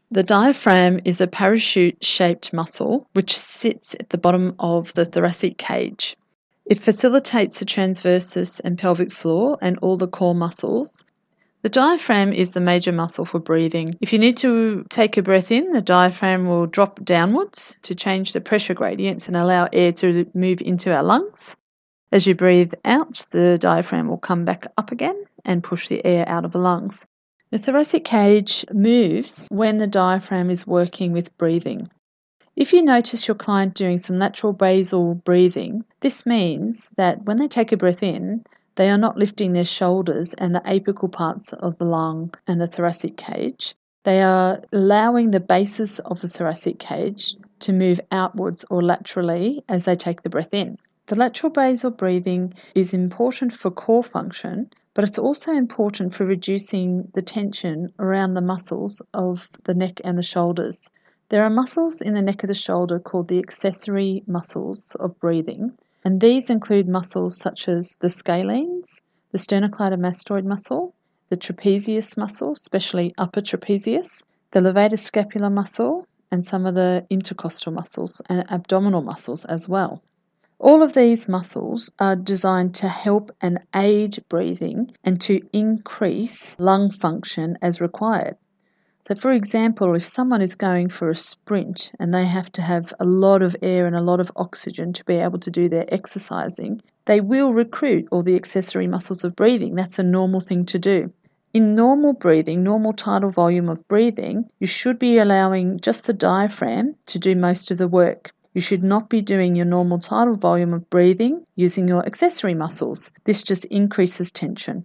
The diaphragm is a parachute-shaped muscle which sits at the bottom of the thoracic cage. It facilitates the transversus and pelvic floor and all the core muscles. The diaphragm is the major muscle for breathing. If you need to take a breath in, the diaphragm will drop downwards to change the pressure gradients and allow air to move into our lungs. As you breathe out, the diaphragm will come back up again and push the air out of the lungs. The thoracic cage moves when the diaphragm is working with breathing. If you notice your client doing some lateral basal breathing, this means that when they take a breath in, they are not lifting their shoulders and the apical parts of the lung and the thoracic cage. They are allowing the bases of the thoracic cage to move outwards or laterally as they take the breath in. The lateral basal breathing is important for core function, but it's also important for reducing the tension around the muscles of the neck and the shoulders. There are muscles in the neck of the shoulder called the accessory muscles of breathing, and these include muscles such as the scalenes, the sternocleidomastoid muscle, the trapezius muscle, especially upper trapezius, the levator scapular muscle, and some of the intercostal muscles and abdominal muscles as well. All of these muscles are designed to help and aid breathing and to increase lung function as required. So, for example, if someone is going for a sprint and they have to have a lot of air and a lot of oxygen to be able to do their exercising, they will recruit all the accessory muscles of breathing. That's a normal thing to do. In normal breathing, normal tidal volume of breathing, you should be allowing just the diaphragm to do most of the work. You should not be doing your normal tidal volume of breathing using your accessory muscles. This just increases tension.